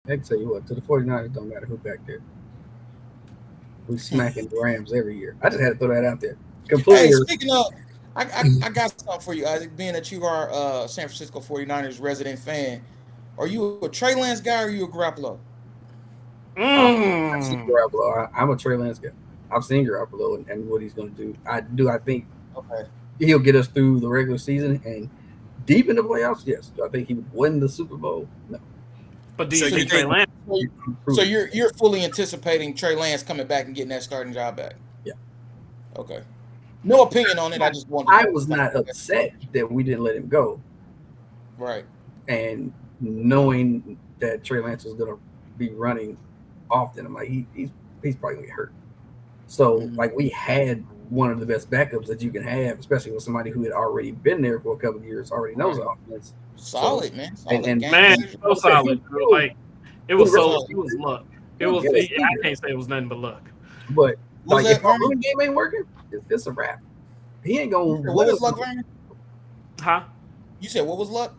I can tell you what, to the 49ers, don't matter who back there. We smacking the Rams every year. I just had to throw that out there. Hey, Completely. speaking of, I got something for you, Isaac. Being that you are San Francisco 49ers resident fan, are you a Trey Lance guy or are you a Garoppolo? I've seen Mm. Garoppolo. I'm a Trey Lance guy. I've seen Garoppolo and what he's going to do. I do. I think Okay. he'll get us through the regular season and deep in the playoffs. Yes. Do I think he would win the Super Bowl? No. But do So you you think Trey think Lance? so Prove it. you're fully anticipating Trey Lance coming back and getting that starting job back? Yeah. Okay. No opinion on it. I just wanted I to was find not out. upset that we didn't let him go, Right. and knowing that Trey Lance was going to be running often, I'm like, he's probably going to get hurt. So Mhm. like we had one of the best backups that you can have, especially with somebody who had already been there for a couple of years, already knows Right. the offense. So Solid, man. and Solid game Man, manager. so like I said, solid, bro. he'll Like it through the was rest of so the Solid. it was season, luck. It he'll was. get us through I there. can't say it was nothing but luck. But What was like if that, our Vernon? running game ain't working, it's a wrap. He ain't You gonna said what let was us. luck, Vernon? Huh? You said what was luck?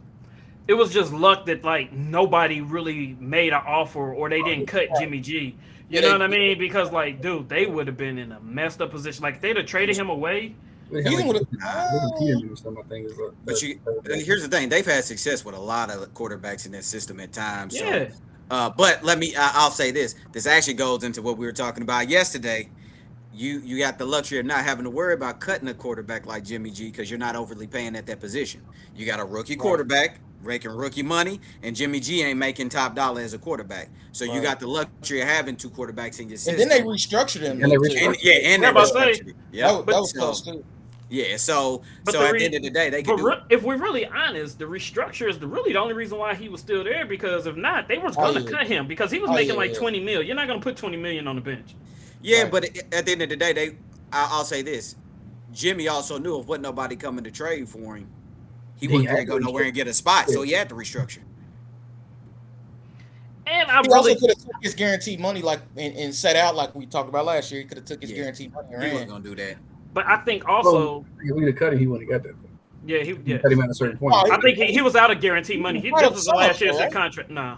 It was just luck that like nobody really made an offer or they didn't cut Right. Jimmy G. Yeah, You know they what I mean? Because like, dude, they would have been in a messed up position. Like if they'd have traded him away. We had season like would have. Nah, Nathan Peterman or something. I think is but the you third best. here's the thing: they've had success with a lot of quarterbacks in that system at times. So, Yeah. but I'll say this: this actually goes into what we were talking about yesterday. You got the luxury of not having to worry about cutting a quarterback like Jimmy G because you're not overly paying at that position. You got a rookie Right. quarterback making rookie money, and Jimmy G ain't making top dollar as a quarterback. So you Right. got the luxury of having two quarterbacks in your And then they system, restructured him And they though too. and restructured yeah, it. and Yeah, they I'm about to Yeah. restructured say, it. Yep. That but was So close too. yeah, so but at the end of the day, they could do. if we're really honest, the restructure is really the only reason why he was still there. Because if not, they was Oh gonna yeah. cut him because he was Oh making yeah. like Yeah. 20 mil. You're not gonna put 20 million on the bench. Yeah, Right. but at the end of the day, I'll say this: Jimmy also knew if wasn't nobody coming to trade for him, he He wasn't had going to to go nowhere restructure and get a spot. So it. he had to restructure. And I He also really, could have took his guaranteed money like and set out like we talked about last year. He could have took his Yeah, guaranteed money and he wasn't ran. going to do that. but I think Well, also, if we'd have cut him, he wouldn't have got that. yeah, he, You cut him yes, at a yeah. certain point. Oh, He I wouldn't think have got he was out of guaranteed he money. was He, right this up was the front last year of though, his right? contract. Nah,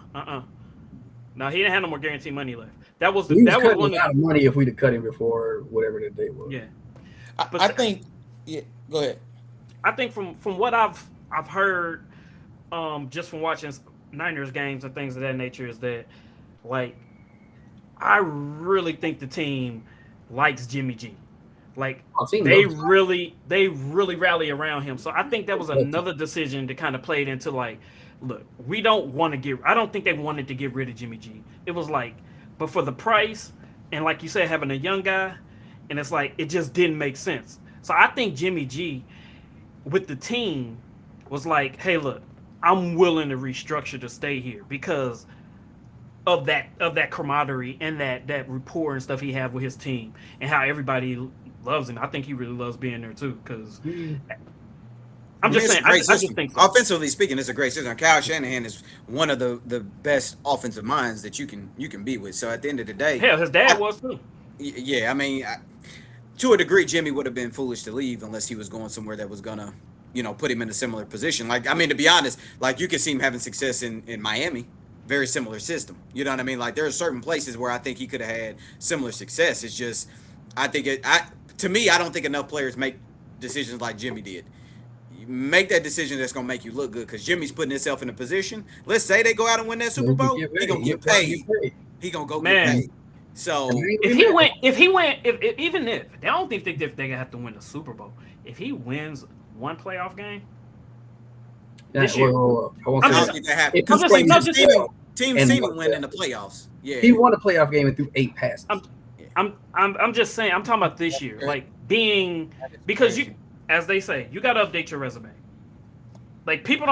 no, he didn't have no more guaranteed money left. That was the, We was that was cutting one. a lot of money if we'd have cut him before whatever that day was. Yeah, I but think. Yeah. Go ahead. I think from what I've heard, just from watching Niners games and things of that nature, is that like I really think the team likes Jimmy G. Like Our team loves they really rally around him. So I think that was him. another decision that kind of played into like, look, we don't want to get. I don't think they wanted to get rid of Jimmy G. It was like, but for the price and like you said, having a young guy, and it's like it just didn't make sense. So I think Jimmy G with the team was like, hey, look, I'm willing to restructure to stay here because of that camaraderie and that rapport and stuff he had with his team and how everybody loves him. I think he really loves being there too. Because He, I'm I mean, just it's a saying, great I just system. think so. Offensively speaking, it's a great system. Kyle Shanahan is one of the best offensive minds that you can be with. So at the end of the day, Hell, his I, dad was too. yeah, I mean, to a degree, Jimmy would have been foolish to leave unless he was going somewhere that was gonna, put him in a similar position. Like, I mean, to be honest, like you could see him having success in Miami, very similar system. You know what I mean? Like there are certain places where I think he could have had similar success. It's just, I think to me, I don't think enough players make decisions like Jimmy did. You make that decision that's gonna make you look good because Jimmy's putting himself in a position. Let's say they go out and win that Super he could Bowl, get he paid. gonna He'll get probably get paid. paid. He gonna go get Man, paid. And, and I So ain't if gonna be he mad at went, him. if even if they don't think they're gonna have to win the Super Bowl, if he wins one playoff game Yeah, this year, I won't I'm say I just, don't that. think that happened If he I'm because just, plays teams no, have just seen him. well Teams and seen won him a win in the playoff game, playoffs. he Yeah, won a playoff game and threw 8 passes. I'm, I'm just saying, I'm talking about this year, That like being is because you, crazy. as they say, you got to update your resume. Like people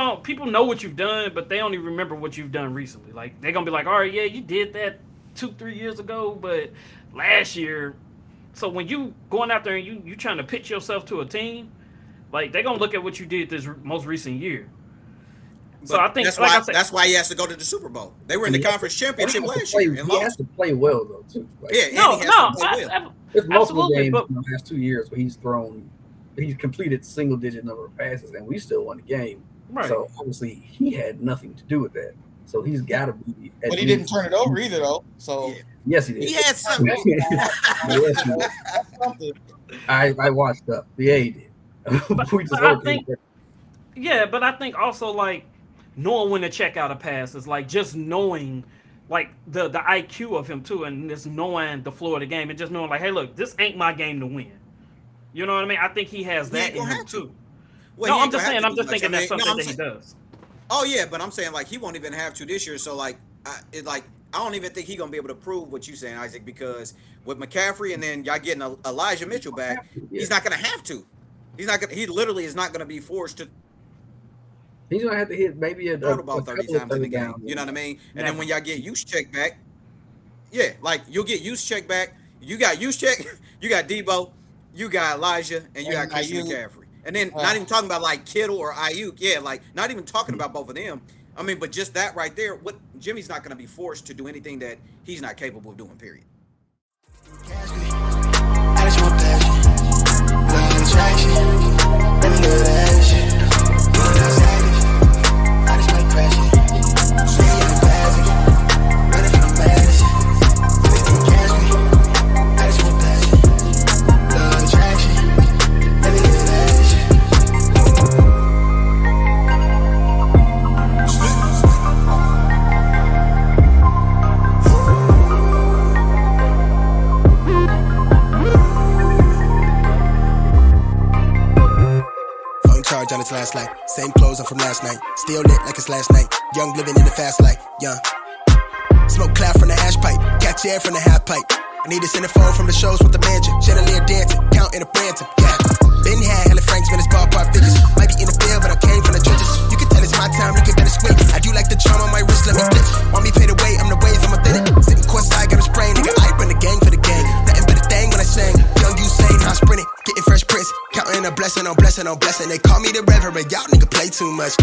know what you've done, but they only remember what you've done recently. Like they're gonna be like, all right, yeah, you did that 2 3 years ago, but last year. So when you going out there and you trying to pitch yourself to a team, like they're gonna look at what you did this most recent year. So but I think, that's like why I said, that's why he has to go to the Super Bowl. They were in And the he has to conference and he championship has to last play year and he has lost. to play well though too. Like Yeah, and he no, has to no, play well. there's multiple absolutely, games but in the last 2 years where he's completed single digit number of passes and we still won the game. right. So obviously he had nothing to do with that. So he's got to be. But he didn't turn it over either, though. So yes, he did. He had something. Yes, he did. something. I watched up. Yeah, he did. But I think, yeah, but I think also like knowing when to check out a pass is like just knowing like the IQ of him too, and just knowing the flow of the game and just knowing like, hey, look, this ain't my game to win. You know what I mean? I think he has that in him too. Well, no, I'm just saying. I'm just thinking that's something that he does. Oh yeah, but I'm saying like he won't even have to this year. So like, I don't even think he's gonna be able to prove what you're saying, Isaac, because with McCaffrey and then y'all getting Elijah Mitchell back, he's not gonna have to. He's not gonna. He literally is not gonna be forced to. He's gonna have to hit maybe about 30 times in the game. You know what I mean? And then when y'all get Juszczyk back, yeah, like you'll get Juszczyk back. You got Juszczyk, you got Debo, you got Elijah, and you got Christian McCaffrey. And then not even talking about like Kittle or Ayuk. Yeah, like not even talking about both of them. I mean, but just that right there, what Jimmy's not going to be forced to do anything that he's not capable of doing, period. On its last light, same clothes I'm from last night, still lit like it's last night, young living in the fast life, young. Smoke cloud from the ash pipe, catch air from the half pipe. I need a centerfold from the shows with the mansion, chandelier dancing, counting a Branson, yeah. Been had hella Franks when it's ballpark figures, might be in the field but I came from the trenches. You can tell it's my time, look at better squint. I do like the charm on my wrist, let me glitch. Want me pay the way, I'm the wave, I'm authentic. Sitting courtside, got a sprain, nigga, I bring the gang for the gang. Nothing but a thing when I sing, young Usain, I sprinting, getting fresh prints. Counting a blessing on blessing on blessing. They call me the reverend, y'all nigga play too much.